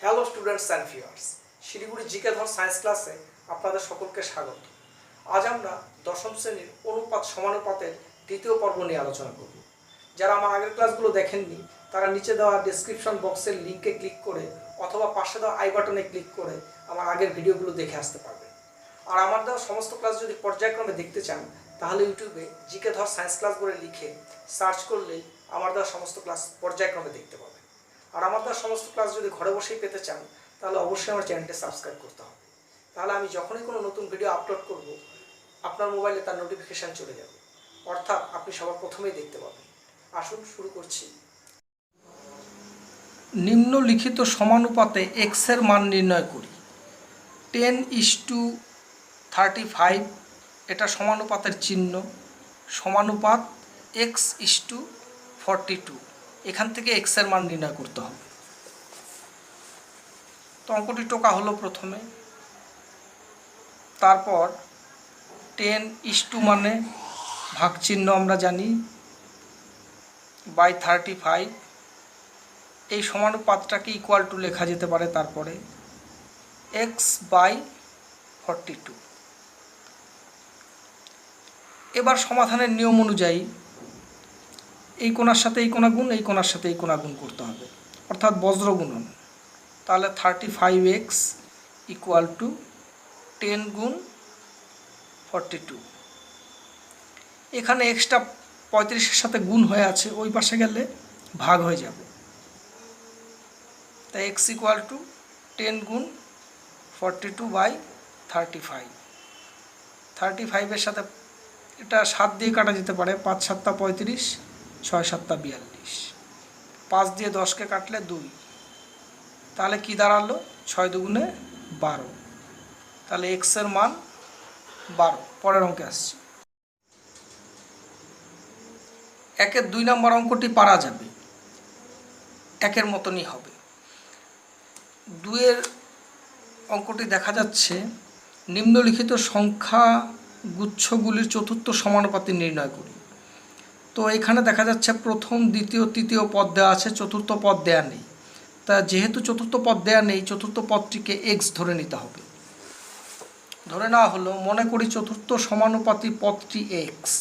Hello students and viewers, Siliguri GK ধর science ক্লাসে আপনাদের সকলকে স্বাগত। আজ আমরা দশম শ্রেণীর অনুপাত সমানুপাতের দ্বিতীয় পর্ব নিয়ে আলোচনা করব। যারা আমার আগের ক্লাসগুলো দেখেননি তারা নিচে দেওয়া ডেসক্রিপশন বক্সের লিঙ্কে ক্লিক করে অথবা পাশে দেওয়া আই বাটনে ক্লিক করে আমার আগের ভিডিওগুলো দেখে আসতে পারবেন। আর আমার দেওয়া সমস্ত ক্লাস যদি পর্যায়ক্রমে দেখতে চান তাহলে ইউটিউবে জিকে ধর সায়েন্স ক্লাস বলে লিখে সার্চ করলেই আমার দেওয়া সমস্ত ক্লাস পর্যায়ক্রমে দেখতে পাবেন। আর আমার দেওয়া সমস্ত ক্লাস যদি ঘরে বসেই পেতে চান তাহলে অবশ্যই আমার চ্যানেলটি সাবস্ক্রাইব করতে হবে। তাহলে আমি যখনই কোনো নতুন ভিডিও আপলোড করব আপনার মোবাইলে তার নোটিফিকেশান চলে যাবে, অর্থাৎ আপনি সবার প্রথমেই দেখতে পাবেন। আসুন শুরু করছি। নিম্নলিখিত সমানুপাতে এক্স এর মান নির্ণয় করি। 10:35 এটা সমানুপাতের চিহ্ন, সমানুপাত x:42। এখান থেকে এক্স এর মান নির্ণয় করতে হবে। তো অঙ্কটি টোকা হলো প্রথমে, তারপর 10:2 মানে ভাগ চিহ্ন আমরা জানি বাই 35, এই সমানুপাতটাকে ইকুয়াল টু লেখা যেতে পারে তারপরে x/42। এবার সমাধানের নিয়ম অনুযায়ী এই কোণার সাথে এই কোণা গুণ, এই কোণার সাথে এই কোণা গুণ করতে হবে, অর্থাৎ বজ্র গুণন। তাহলে 35x ইকুয়াল টু 10 গুণ 42। এখানে এক্সটা 35-এর সাথে গুণ হয়ে আছে, ওই পাশে গেলে ভাগ হয়ে যাবে। তাই x ইকুয়াল টু 10 গুণ 42/35। 35-এর সাথে এটা 7 দিয়ে কাটা যেতে পারে, 5 × 7 = 35, 6 × 7 = 42। 5 দিয়ে 10কে কাটলে 2, তাহলে কি দাঁড়ালো 6 দুগুণে 12। তাহলে এক্স এর মান 12। পরের অঙ্কে আসছি। 1-এর 2 নম্বর অঙ্কটি পারা যাবে, 1-এর মতনই হবে। 2-এর অঙ্কটি দেখা যাচ্ছে নিম্নলিখিত সংখ্যা গুচ্ছগুলির চতুর্থ সমানুপাতি নির্ণয় করি। তো এখানে দেখা যাচ্ছে প্রথম, দ্বিতীয়, তৃতীয় পদ দেওয়া আছে, চতুর্থ পদ দেওয়া নেই। তা যেহেতু চতুর্থ পদ দেওয়া নেই, চতুর্থ পদটিকে এক্স ধরে নিতে হবে। ধরে নেওয়া হলো, মনে করি চতুর্থ সমানুপাতি পদটি এক্স।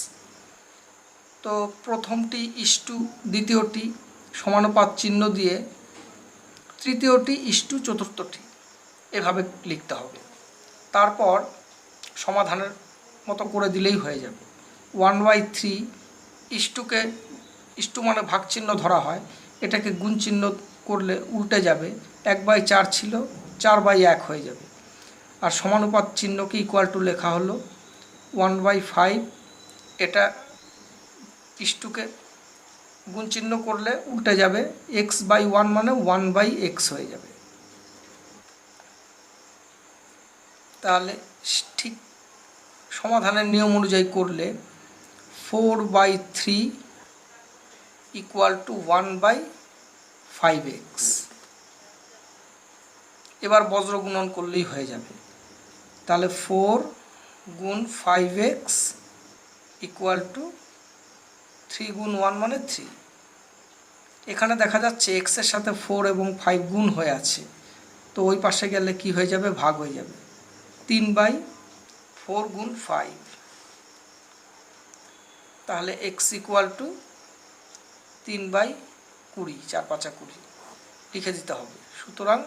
তো প্রথমটি ইস্টু দ্বিতীয়টি সমানুপাত চিহ্ন দিয়ে, তৃতীয়টি ইস্টু চতুর্থটি, এভাবে লিখতে হবে। তারপর সমাধানের মতো করে দিলেই হয়ে যাবে। 1/3 ইস্টুকে, ইস্টু মানে ভাগ চিহ্ন ধরা হয়, এটাকে গুণ চিহ্ন করলে উল্টে যাবে, 1/4 ছিল 4/1 হয়ে যাবে। আর সমানুপাত চিহ্নকে ইকুয়াল টু লেখা হলো 1/5। এটা ইস্টুকে গুণ চিহ্ন করলে উল্টে যাবে, x/1 মানে 1/x হয়ে যাবে। তাহলে ঠিক সমাধানের নিয়ম অনুযায়ী করলে 4/3 ইকুয়াল টু 1/5x। এবার বজ্র গুণন করলেই হয়ে যাবে। তাহলে 4 গুণ 5x ইকুয়াল টু 3 গুণ 1 মানে 3। এখানে দেখা যাচ্ছে এক্সের সাথে 4 এবং 5 গুণ হয়ে আছে, তো ওই পাশে গেলে কি হয়ে যাবে, ভাগ হয়ে যাবে। 3/4 গুণ 5, তাহলে x ইকুয়াল টু 3/20, 4×5 = 20 লিখে দিতে হবে। সুতরাং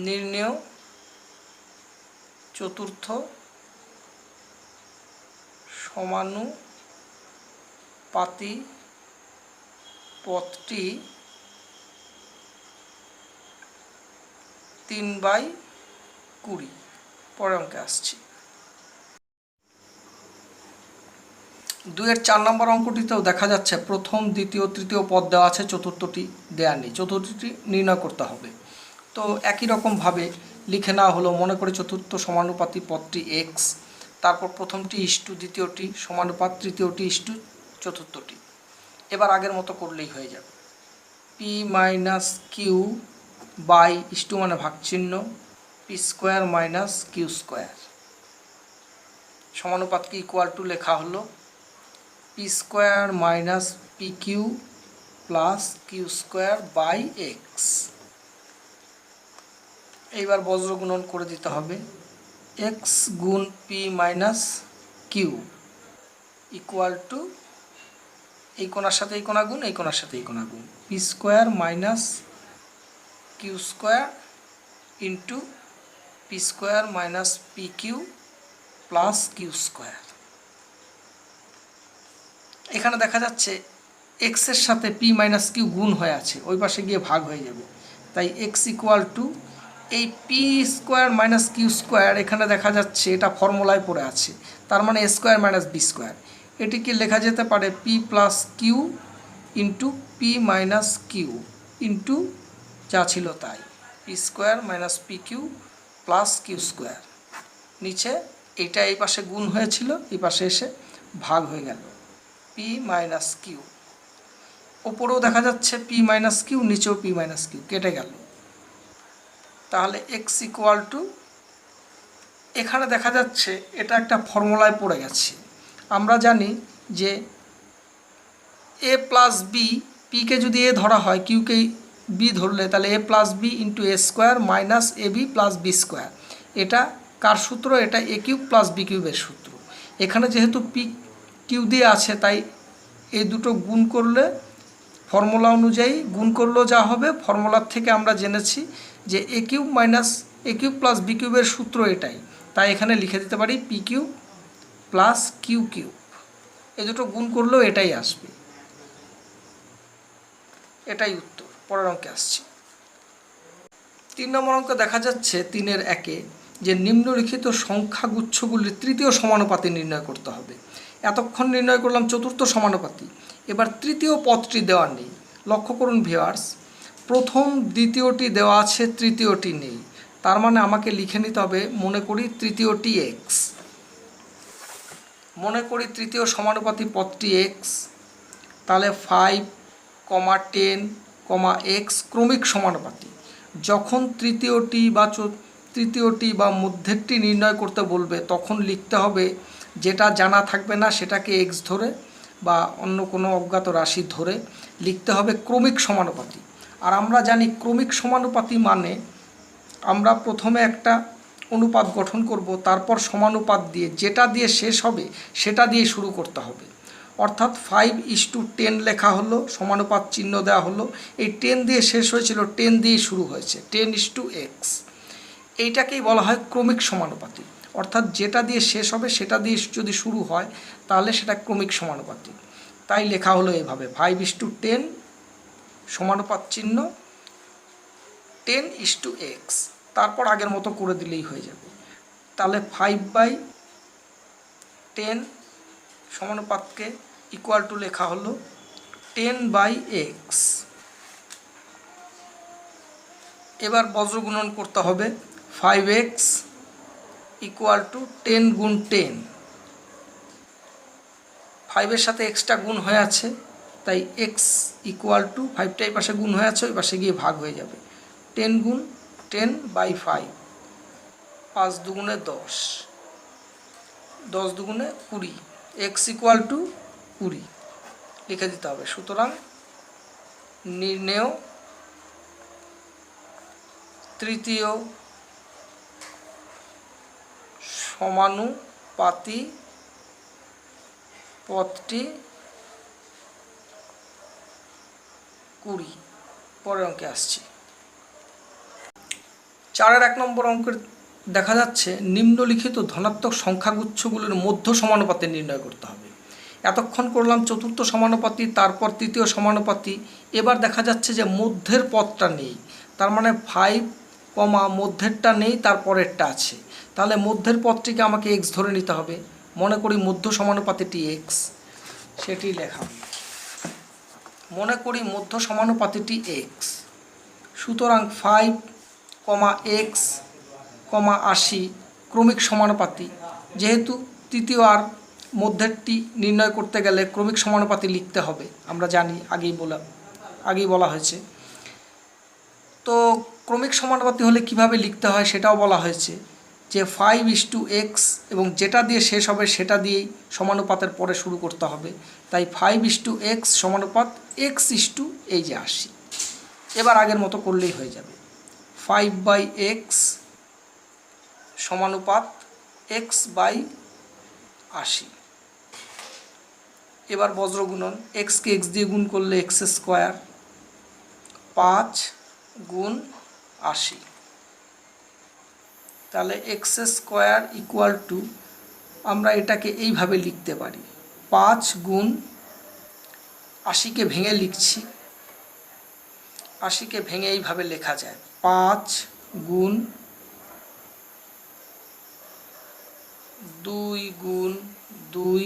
নির্ণেয় চতুর্থ সমানুপাতি পদটি 3/20। পরের অঙ্কে আসছি। 2-এর 4 নম্বর অঙ্কটিতেও দেখা যাচ্ছে প্রথম, দ্বিতীয়, তৃতীয় পদ দেওয়া আছে, চতুর্থটি দেওয়া নেই, চতুর্থটি নির্ণয় করতে হবে। তো একই রকমভাবে লিখে নেওয়া হলো, মনে করে চতুর্থ সমানুপাতি পদটি এক্স, তারপর প্রথমটি ইস্টু দ্বিতীয়টি সমানুপাত, তৃতীয়টি ইস্টু চতুর্থটি। এবার আগের মতো করলেই হয়ে যাবে। p - q বাই ইস্টু মানে ভাগ চিহ্ন p² - q²। সমানুপাতকে ইকুয়াল টু লেখা হলো p² - pq plus q² by x। এইবার বজ্র গুণন করে দিতে হবে। এক্স গুণ P minus Q equal to এই কোণার সাথে এই কোণা গুণ, এই কোণার সাথে এই কোণা গুণ, P square minus Q square into P square minus P Q plus Q square. এখানে দেখা যাচ্ছে এক্সের সাথে পি মাইনাস কিউ গুণ হয়ে আছে, ওই পাশে গিয়ে ভাগ হয়ে যাবে। তাই এক্স ইকুয়াল টু এই P square minus Q square, এখানে দেখা যাচ্ছে এটা ফর্মুলায় পড়ে আছে, তার মানে A square minus B square. এটিকে লেখা যেতে পারে P plus Q into P minus Q into যা ছিল তাই, P square minus P Q plus Q square. নিচে এইটা এই পাশে গুণ হয়েছিল, এই পাশে এসে ভাগ হয়ে গেল, পি মাইনাস কিউ। ওপরেও দেখা যাচ্ছে পি মাইনাস কিউ, নিচেও পি মাইনাস কিউ, কেটে গেল। তাহলে এক্স ইকুয়াল টু, এখানে দেখা যাচ্ছে এটা একটা ফর্মুলায় পড়ে গেছে। আমরা জানি যে এ প্লাস বি, পিকে যদি এ ধরা হয়, কিউকে বি ধরলে, তাহলে এ plus B into A square minus A B plus B square. এটা কার সূত্র? এটা এ কিউব প্লাস বি কিউবের সূত্র। এখানে যেহেতু পি কিউ দিয়ে আছে, তাই এই দুটো গুণ করলে, ফর্মুলা অনুযায়ী গুণ করলেও যা হবে, ফর্মুলার থেকে আমরা জেনেছি যে A cube minus A cube plus B কিউবের সূত্র এটাই। তাই এখানে লিখে দিতে পারি P cube plus Q cube. এই দুটো গুণ করলেও এটাই আসবে, এটাই উত্তর। পরের অঙ্কে আসছি। 3 নম্বর অঙ্ক দেখা যাচ্ছে 3-এর 1-এ যে নিম্নলিখিত সংখ্যাগুচ্ছগুলির তৃতীয় সমানুপাতি নির্ণয় করতে হবে। এতক্ষণ নির্ণয় করলাম চতুর্থ সমানুপাতি, এবার তৃতীয় পদটি দেওয়া নেই। লক্ষ্য করুন ভিউয়ার্স, প্রথম দ্বিতীয়টি দেওয়া আছে, তৃতীয়টি নেই। তার মানে আমাকে লিখে নিতে হবে, মনে করি তৃতীয়টি এক্স, মনে করি তৃতীয় সমানুপাতি পদটি এক্স। তাহলে 5, 10, এক্স ক্রমিক সমানুপাতি। যখন তৃতীয়টি বা মধ্যেরটি নির্ণয় করতে বলবে, তখন লিখতে হবে, যেটা জানা থাকবে না সেটাকে এক্স ধরে বা অন্য কোনো অজ্ঞাত রাশি ধরে লিখতে হবে ক্রমিক সমানুপাতি। আর আমরা জানি ক্রমিক সমানুপাতি মানে আমরা প্রথমে একটা অনুপাত গঠন করব, তারপর সমানুপাত দিয়ে, যেটা দিয়ে শেষ হবে সেটা দিয়ে শুরু করতে হবে। অর্থাৎ 5:10 লেখা হলো, সমানুপাত চিহ্ন দেওয়া হলো, এই 10 দিয়ে শেষ হয়েছিল, 10 দিয়ে শুরু হয়েছে, 10:x। এইটাকেই বলা হয় ক্রমিক সমানুপাতি। অর্থাৎ যেটা দিয়ে শেষ হবে সেটা দিয়ে যদি শুরু হয়, তাহলে সেটা ক্রমিক সমানুপাতি। তাই লেখা হলো এভাবে, 5:10 সমানুপাত চিহ্ন 10:x, তারপর আগের মতো করে দিলেই হয়ে যাবে। তাহলে 5/10 সমানুপাতকে ইকুয়াল টু লেখা হলো 10/x। এবার বজ্র গুণন করতে হবে, 5x ইকুয়াল টু 10 গুণ 10। 5-এর সাথে এক্সটা গুণ হয়ে আছে, তাই এক্স ইকুয়াল টু 5টা এই পাশে গুণ হয়ে আছে, ওই পাশে গিয়ে ভাগ হয়ে যাবে, 10 গুণ 10/5, 5 দুগুণে 10, 10 দুগুণে 20, এক্স ইকুয়াল টু 20 লিখে দিতে হবে। সুতরাং নির্ণেয় তৃতীয় সমানুপাতি পদটি 20। পরের অঙ্কে আসছি। 4-এর 1 নম্বর অঙ্কের দেখা যাচ্ছে নিম্নলিখিত ধনাত্মক সংখ্যাগুচ্ছগুলির মধ্য সমানুপাতি নির্ণয় করতে হবে। এতক্ষণ করলাম চতুর্থ সমানুপাতি, তারপর তৃতীয় সমানুপাতি। এবার দেখা যাচ্ছে যে মধ্যের পদটা নেই, তার মানে 5, মধ্যেরটা নেই, তারপরেরটা আছে। তাহলে মধ্যের পদটিকে আমাকে এক্স ধরে নিতে হবে। মনে করি মধ্য সমানুপাতিটি এক্স, সেটি লেখা। মনে করি মধ্য সমানুপাতিটি এক্স। সুতরাং 5, x, 80 ক্রমিক সমানুপাতি। যেহেতু তৃতীয় আর মধ্যেরটি নির্ণয় করতে গেলে ক্রমিক সমানুপাতি লিখতে হবে, আমরা জানি, আগেই বলা হয়েছে। তো ক্রমিক সমানুপাতি হলে কিভাবে লিখতে হয় সেটাও বলা হয়েছে, যে 5:x এবং যেটা দিয়ে শেষ হবে সেটা দিয়েই সমানুপাতের পরে শুরু করতে হবে। তাই 5:x সমানুপাত x এই যে 80। এবার আগের মতো করলেই হয়ে যাবে, 5/x সমানুপাত x/80। এবার বজ্র গুণন, এক্সকে এক্স দিয়ে গুণ করলে এক্স স্কোয়ার, 5 গুণ 80। তাহলে এক্স স্কোয়ার ইকুয়াল টু, আমরা এটাকে এইভাবে লিখতে পারি, 5 গুণ 80কে ভেঙে লিখছি, 80কে ভেঙে এইভাবে লেখা যায়, 5 গুণ 2 গুণ 2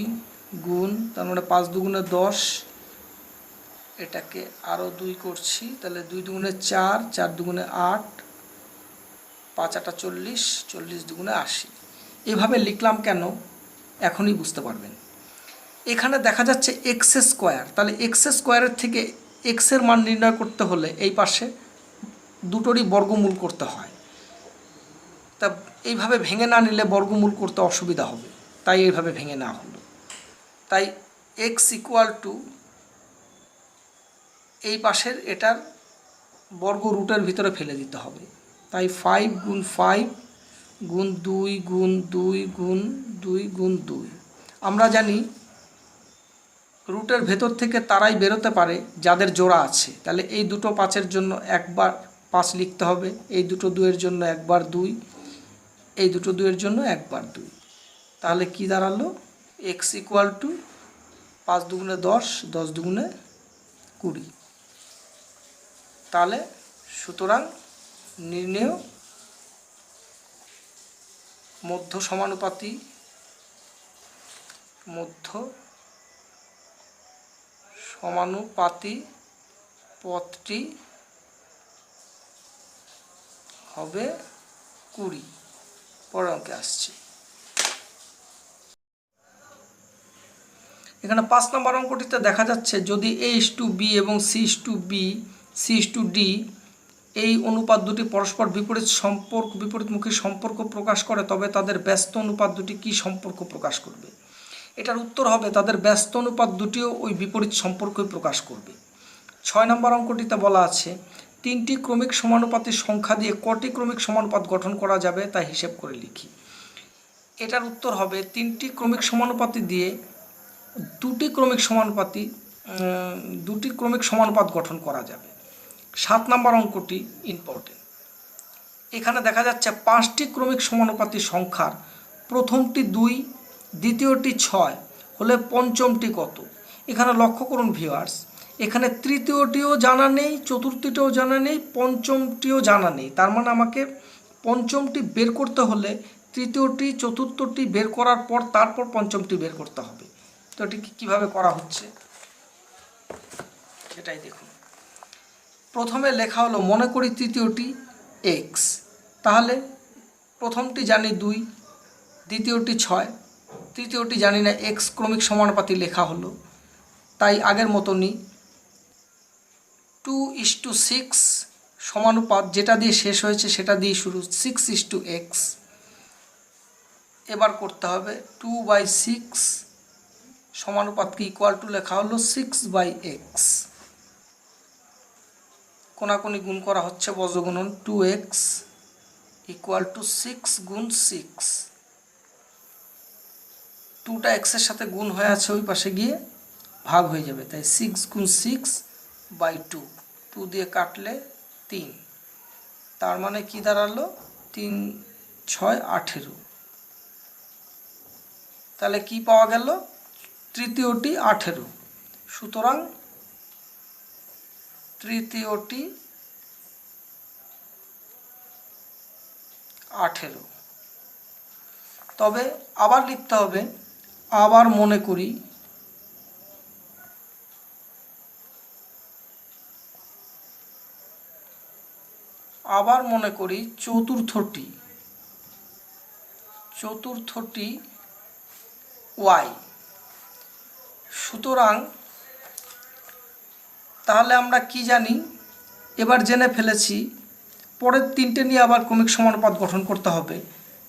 গুণ, তার মানে 5 দুগুণে 10, এটাকে আরও 2 করছি, তাহলে 2 দুগুণে 4, 4 দুগুণে 8, 5 8 40, 40 দুগুণে 80। এভাবে লিখলাম কেন এখনই বুঝতে পারবেন। এখানে দেখা যাচ্ছে এক্স স্কোয়ার, তাহলে এক্স স্কোয়ারের থেকে এক্সের মান নির্ণয় করতে হলে এই পাশে দুটোরই বর্গমূল করতে হয়। তা এইভাবে ভেঙে না নিলে বর্গমূল করতে অসুবিধা হবে, তাই এইভাবে ভেঙে না হলো। তাই এক্স ইকুয়াল টু এই পাশের এটার বর্গ রুটের ভিতরে ফেলে দিতে হবে। তাই 5 গুণ 5 গুণ 2 গুণ 2 গুণ 2 গুণ 2। আমরা জানি রুটের ভেতর থেকে তারাই বেরোতে পারে যাদের জোড়া আছে। তাহলে এই দুটো 5-এর জন্য একবার 5 লিখতে হবে, এই দুটো 2-এর জন্য একবার 2, এই দুটো 2-এর জন্য একবার 2। তাহলে কি দাঁড়ালো, এক্স ইকুয়াল টু 5 দুগুণে 10, 10 দুগুণে 20। তাহলে সুতরাং নির্ণেয় মধ্য সমানুপাতি পথটি হবে 20। পরের অঙ্কে আসছে। এখানে 5 নম্বর অঙ্কটিতে দেখা যাচ্ছে যদি A/B এবং C/B, C/D এই অনুপাত দুটি পরস্পর বিপরীতমুখী সম্পর্ক প্রকাশ করে, তবে তাদের ব্যস্ত অনুপাত দুটি কী সম্পর্ক প্রকাশ করবে? এটার উত্তর হবে তাদের ব্যস্ত অনুপাত দুটিও ওই বিপরীত সম্পর্কই প্রকাশ করবে। 6 নম্বর অঙ্কটিতে বলা আছে 3টি ক্রমিক সমানুপাতির সংখ্যা দিয়ে কটি ক্রমিক সমানুপাত গঠন করা যাবে তা হিসেব করে লিখি। এটার উত্তর হবে 3টি ক্রমিক সমানুপাতি দিয়ে দুটি ক্রমিক সমানুপাত গঠন করা যাবে। 7 নম্বর অঙ্কটি ইম্পর্টেন্ট। এখানে দেখা যাচ্ছে 5টি ক্রমিক সমানুপাতি সংখ্যার প্রথমটি 2, দ্বিতীয়টি 6 হলে পঞ্চমটি কত? এখানে লক্ষ্য করুন ভিউয়ার্স, এখানে তৃতীয়টিও জানা নেই, চতুর্থটিও জানা নেই, পঞ্চমটিও জানা নেই। তার মানে আমাকে পঞ্চমটি বের করতে হলে তৃতীয়টি চতুর্থটি বের করার পর তারপর পঞ্চমটি বের করতে হবে। তো এটি কীভাবে করা হচ্ছে সেটাই দেখুন। প্রথমে লেখা হলো, মনে করি তৃতীয়টি এক্স, তাহলে প্রথমটি জানি 2, দ্বিতীয়টি 6, তৃতীয়টি জানি না, এক্স ক্রমিক সমানুপাতি লেখা হলো। তাই আগের মতনই 2:6 সমানুপাত যেটা দিয়ে শেষ হয়েছে সেটা দিয়ে শুরু, 6:x। এবার করতে হবে 2/6 সমানুপাতকে ইকুয়াল টু লেখা হলো 6/x। কোনাকুনি গুণ করা হচ্ছে, বজ্রগুণন, 2x ইকুয়াল টু 6 গুণ 6। 2টা এক্সের সাথে গুণ হয়ে আছে, ওই পাশে গিয়ে ভাগ হয়ে যাবে, তাই 6 গুণ 6/2। 2 দিয়ে কাটলে 3, তার মানে কি দাঁড়ালো, 3 6 18। তাহলে কি পাওয়া গেল, তৃতীয়টি 18। সুতরাং তৃতীয়টি 18। তবে আবার লিখতে হবে, আবার মনে করি চতুর্থটি y। সুতরাং তাহলে আমরা কি জানি, এবার জেনে ফেলেছি, পরের 3টে নিয়ে আবার ক্রমিক সমানুপাত গঠন করতে হবে।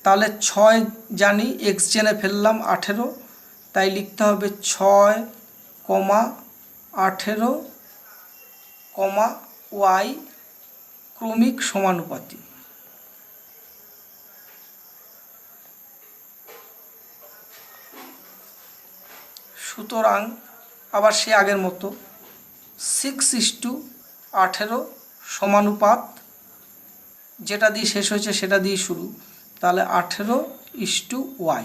তাহলে 6 জানি, x জেনে ফেললাম, 18, তাই লিখতে হবে 6, 18, y ক্রমিক সমানুপাতি। সুতরাং আবার সে আগের মতো 6:18 সমানুপাত, যেটা দিয়ে শেষ হয়েছে সেটা দিয়ে শুরু, তাহলে 18:y।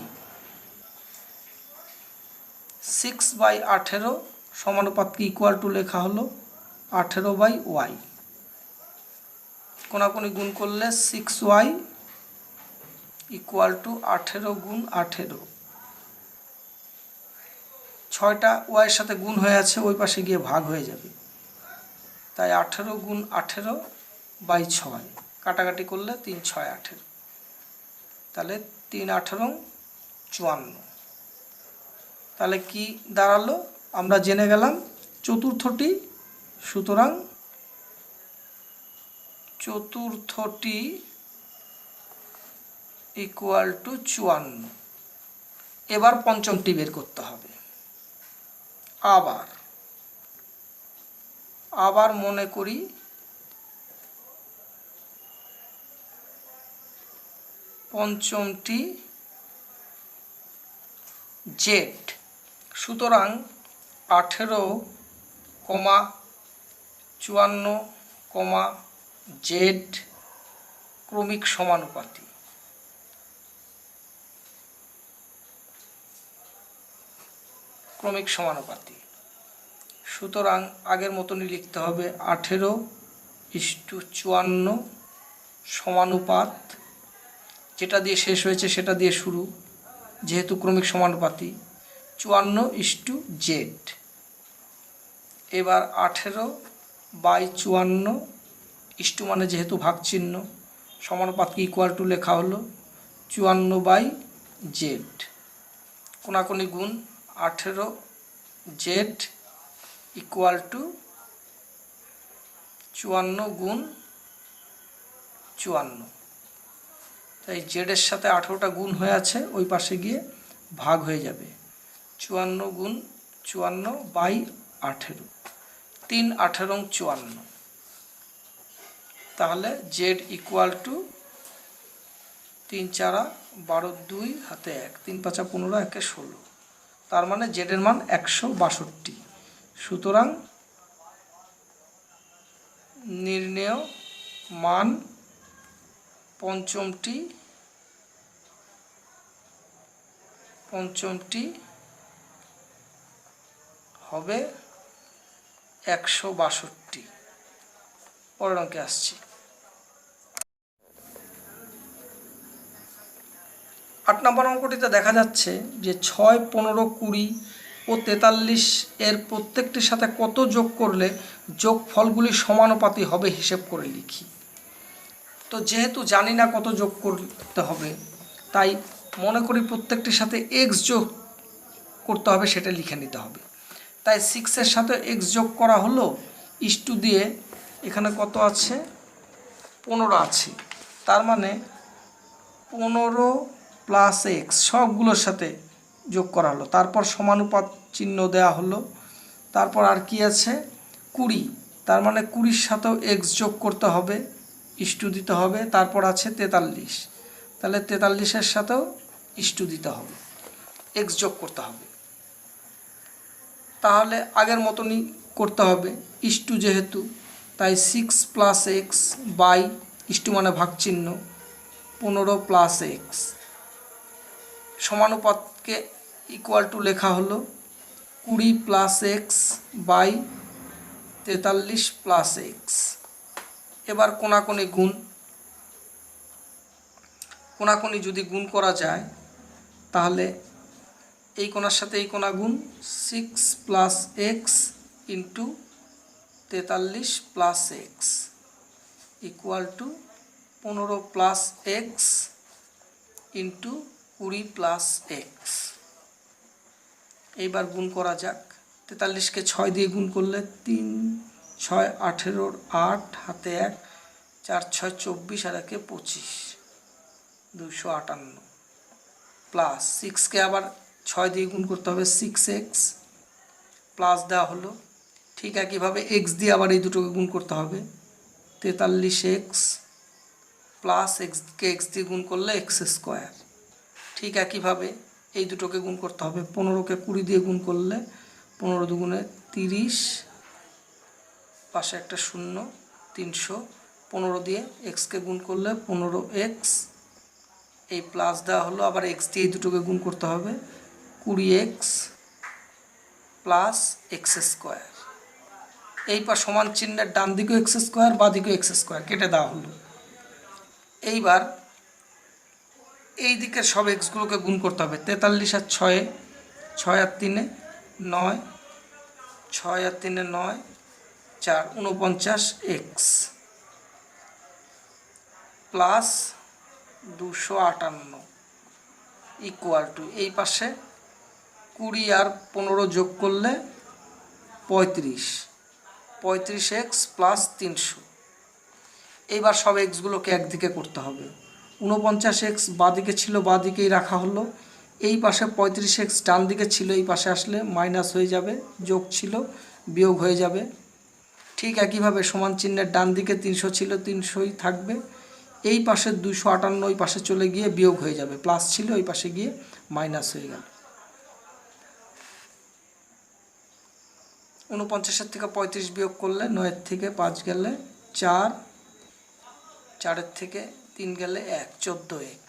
6/18 সমানুপাতকে ইকুয়াল টু লেখা হলো 18/y। কোনাকুনি গুণ করলে 6y ইকুয়াল টু 18 গুণ 18। 6টা ওয়াইয়ের সাথে গুণ হয়ে আছে, ওই পাশে গিয়ে ভাগ হয়ে যাবে, তাই 18 গুণ 18/6। কাটাকাটি করলে 3 6 18, তাহলে 3 18 54। তাহলে কি দাঁড়ালো আমরা জেনে গেলাম চতুর্থটি। সুতরাং চতুর্থটি ইকুয়াল টু 54। এবার পঞ্চমটি বের করতে হবে। আবার মনে করি পঞ্চমটি জেড। সুতরাং 18,54, জেড ক্রমিক সমানুপাতি। সুতরাং আগের মতনই লিখতে হবে 18:54 সমানুপাত, যেটা দিয়ে শেষ হয়েছে সেটা দিয়ে শুরু, যেহেতু ক্রমিক সমানুপাতি, 54:জেড। এবার 18/54 ইস্টু মানে যেহেতু ভাগ চিহ্ন, সমানুপাতকে ইকুয়াল টু লেখা হলো 54/জেড। কোনাকুনি গুণ 18জেড ইকুয়াল টু 54 গুণ 54। তাই জেডের সাথে 18টা গুণ হয়ে আছে, ওই পাশে গিয়ে ভাগ হয়ে যাবে, 54 গুণ 54/18। 3 18 54। তাহলে জেড ইকুয়াল টু 3 4 12 2 হাতে 1, 3 5 15 1 16। তার মানে জেডের মান 162। সুতরাং নির্ণেয় মান পঞ্চমটি হবে 162। পরের অঙ্কে আসছি। 8 নম্বর অঙ্কটিতে দেখা যাচ্ছে যে 6, 15, 20 ও 43 এর প্রত্যেকটির সাথে কত যোগ করলে যোগফলগুলি সমানুপাতি হবে হিসেব করে লিখি। তো যেহেতু জানি না কত যোগ করতে হবে, তাই মনে করি প্রত্যেকটির সাথে এক্স যোগ করতে হবে, সেটা লিখে নিতে হবে। তাই 6-এর সাথে এক্স যোগ করা হলো, ইস্টু দিয়ে এখানে কত আছে 15 আছে, তার মানে 15 প্লাস এক্স সবগুলোর সাথে যোগ করা হলো, তারপর সমানুপাত চিহ্ন দেওয়া হলো, তারপর আর কি আছে 20, তার মানে 20-র সাথেও এক্স যোগ করতে হবে, ইস্টু দিতে হবে, তারপর আছে 43, তাহলে 43-এর সাথেও ইস্টু দিতে হবে, এক্স যোগ করতে হবে। তাহলে আগের মতনই করতে হবে, ইস্টু যেহেতু, তাই 6 প্লাস এক্স বাই ইস্টু মানে ভাগ চিহ্ন 15 প্লাস এক্স, সমানুপাতকে ইকুয়াল টু লেখা হলো 20 plus X by 43 plus X. এবার কোনাকুনি যদি গুণ করা যায়, তাহলে এই কোণার সাথে এই কোণা গুণ 6 plus x into 43 plus x equal two 15 plus x into 20 plus x. এইবার গুণ করা যাক। 43কে 6 দিয়ে গুণ করলে 3 6 18 8 হাতে 1 4 6 24 আর 1 25 258 প্লাস 6কে আবার 6 দিয়ে গুণ করতে হবে 6x প্লাস দেওয়া হলো। ঠিক একইভাবে এক্স দিয়ে আবার এই দুটোকে গুণ করতে হবে 43x প্লাস এক্সকে এক্স দিয়ে গুণ করলে এক্স স্কোয়ার। ঠিক একইভাবে এই দুটোকে গুণ করতে হবে। 15কে 20 দিয়ে গুণ করলে 15 দুগুণে 30, পাশে একটা শূন্য, 300। 15 দিয়ে এক্সকে গুণ করলে 15x, এই প্লাস দেওয়া হলো। আবার এক্স দিয়ে এই দুটোকে গুণ করতে হবে, 20x প্লাস এক্স স্কোয়ার। এই পাশ সমান চিহ্নের ডান দিকেও এক্স স্কোয়ার, বাঁ দিকেও এক্স স্কোয়ার কেটে দেওয়া হলো। এইবার এই দিকের সব এক্সগুলোকে গুণ করতে হবে। 43 আর 6, 6 আর 3 9, 6 আর 3 9, 4 49x প্লাস 258 ইকুয়াল টু, এই পাশে 20 আর 15 যোগ করলে 35x প্লাস 300। এইবার সব এক্সগুলোকে একদিকে করতে হবে। 49x বাঁদিকে ছিল, বাঁদিকেই রাখা হলো। এই পাশে 35x ডান দিকে ছিল, এই পাশে আসলে মাইনাস হয়ে যাবে, যোগ ছিল বিয়োগ হয়ে যাবে। ঠিক একইভাবে সমান চিহ্নের ডান দিকে 300 ছিল, 300ই থাকবে। এই পাশে 258 ওই পাশে চলে গিয়ে বিয়োগ হয়ে যাবে, প্লাস ছিল ওই পাশে গিয়ে মাইনাস হয়ে গেল। 49-এর থেকে 35 বিয়োগ করলে 9-এর থেকে 5 গেলে 4, 4-এর থেকে 3 গেলে 1, 14x।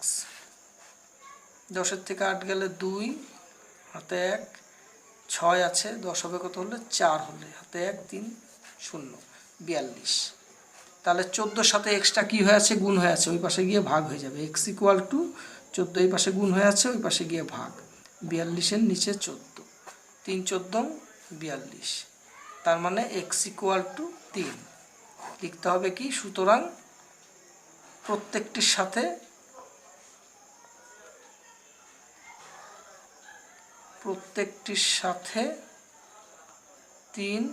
10-এর থেকে 8 গেলে 2, হাতে 1, 6 আছে, 10 হবে কত হলে 4 হলে, হাতে 1, 3 0, 42। তাহলে 14-র সাথে এক্সটা কী হয়ে আছে, গুণ হয়ে আছে, ওই পাশে গিয়ে ভাগ হয়ে যাবে। x ইকুয়াল টু 14, এই পাশে গুণ হয়ে আছে, ওই পাশে গিয়ে ভাগ। 42-এর নিচে 14, 3 14 42, তার মানে x ইকুয়াল টু 3 লিখতে হবে কি। সুতরাং প্রত্যেকটির সাথে সাথে 3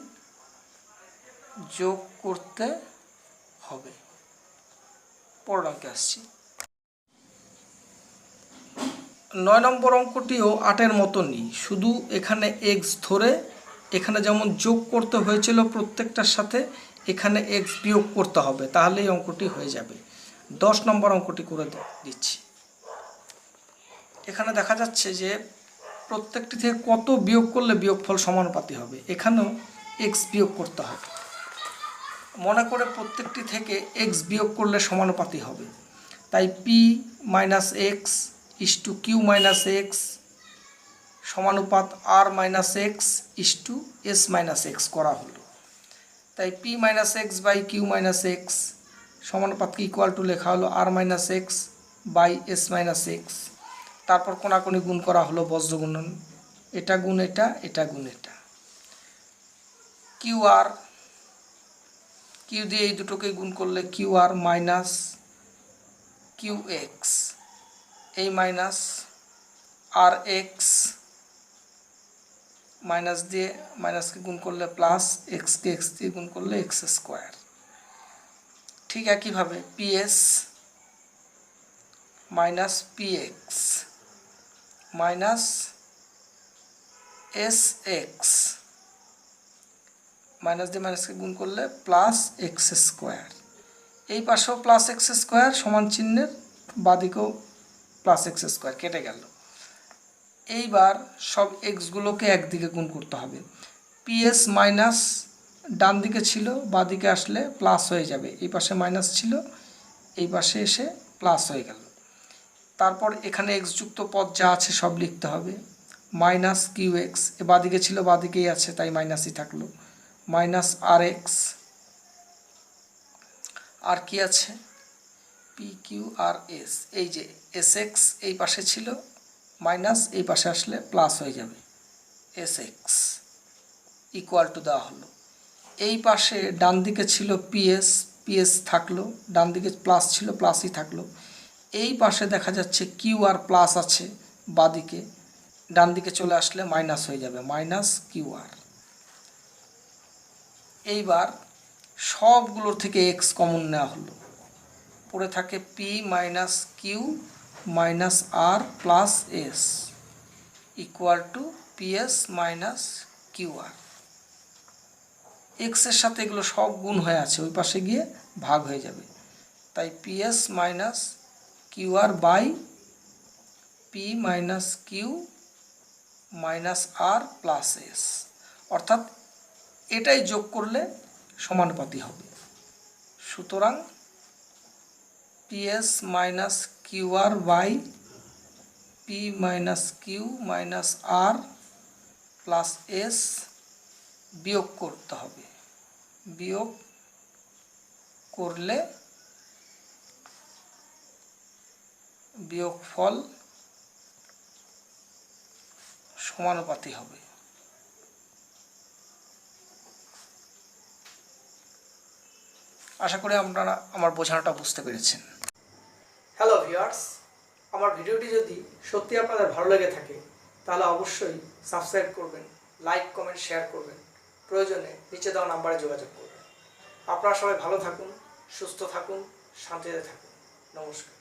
যোগ করতে হবে। পরের অঙ্কে আসছি। 9 নম্বর অঙ্কটিও 8-এর মতনই, শুধু এখানে এক্স ধরে এখানে যেমন যোগ করতে হয়েছিল প্রত্যেকটার সাথে, এখানে এক্স বিয়োগ করতে হবে, তাহলে এই অঙ্কটি হয়ে যাবে। 10 নম্বর অঙ্কটি করে দিচ্ছি। এখানে দেখা যাচ্ছে যে প্রত্যেকটি থেকে কত বিয়োগ করলে বিয়োগফল সমানুপাতি হবে। এখানেও এক্স বিয়োগ করতে হবে। মনে করে প্রত্যেকটি থেকে এক্স বিয়োগ করলে সমানুপাতি হবে, তাই P minus X is to Q minus X সমানুপাত R minus X is to S minus X করা হলো। তাই P minus X by Q minus X সমানুপাতকে ইকুয়াল টু লেখা হলো R minus X by S minus X. তারপর কোনাকুনি গুণ করা হলো, বজ্র গুণন, এটা গুণ এটা, এটা গুণ এটা। কিউ আর, কিউ দিয়ে এই দুটোকে গুণ করলে Q R minus Q x, এই মাইনাস আর এক্স, মাইনাস দিয়ে মাইনাসকে গুণ করলে প্লাস, এক্সকে এক্স দিয়ে গুণ করলে এক্স স্কোয়ার। ঠিক একইভাবে PS minus PX minus S x, minus দিয়ে মাইনাসকে গুণ করলে প্লাস এক্স স্কোয়ার। এই পাশেও প্লাস এক্স স্কোয়ার সমান চিহ্নের বাদিকেও প্লাস এক্স স্কোয়ার কেটে গেল। এইবার সব এক্সগুলোকে একদিকে গুণ করতে হবে। পিএস মাইনাস ডান দিকে ছিল, বাদিকে আসলে প্লাস হয়ে যাবে, এই পাশে মাইনাস ছিল, এই পাশে এসে প্লাস হয়ে গেল। তারপর এখানে এক্স যুক্ত পদ যা আছে সব লিখতে হবে। মাইনাস কিউ এক্স, এ বাদিকে ছিল, বাদিকেই আছে, তাই মাইনাসই থাকলো, মাইনাস আর এক্স, আর কি আছে পি কিউ আর এস, এই যে এস এক্স এই পাশে ছিল, মাইনাস এই পাশে আসলে প্লাস হয়ে যাবে, এস এক্স ইকুয়াল টু দেওয়া হলো। এই পাশে ডান দিকে ছিল পিএস, পিএস থাকলো, ডান দিকে প্লাস ছিল, প্লাসই থাকলো। এই পাশে দেখা যাচ্ছে কিউ আর প্লাস আছে বাদিকে, ডান দিকে চলে আসলে মাইনাস হয়ে যাবে, মাইনাস কিউ আর। এইবার সবগুলোর থেকে এক্স কমন নেওয়া হলো, পড়ে থাকে P minus Q minus R plus S equal to PS minus Q R. এক্সের সাথে এগুলো সব গুণ হয়ে আছে, ওই পাশে গিয়ে ভাগ হয়ে যাবে, তাই PS minus Q R by P minus Q minus R plus S, অর্থাৎ এটাই যোগ করলে সমানুপাতি হবে। সুতরাং PS minus Q R by P minus Q minus R plus S বিয়োগ করতে হবে। বিয়োগ করলে বিয়োগফল সমানুপাতি হবে। আশা করি আপনারা আমার বোঝানোটা বুঝতে পেরেছেন। হ্যালো ভিউয়ার্স, আমার ভিডিওটি যদি সত্যি আপনাদের ভালো লেগে থাকে তাহলে অবশ্যই সাবস্ক্রাইব করবেন, লাইক কমেন্ট শেয়ার করবেন, প্রয়োজনে নিচে দেওয়া নাম্বারে যোগাযোগ করবেন। আপনারা সবাই ভালো থাকুন, সুস্থ থাকুন, শান্তিতে থাকুন। নমস্কার।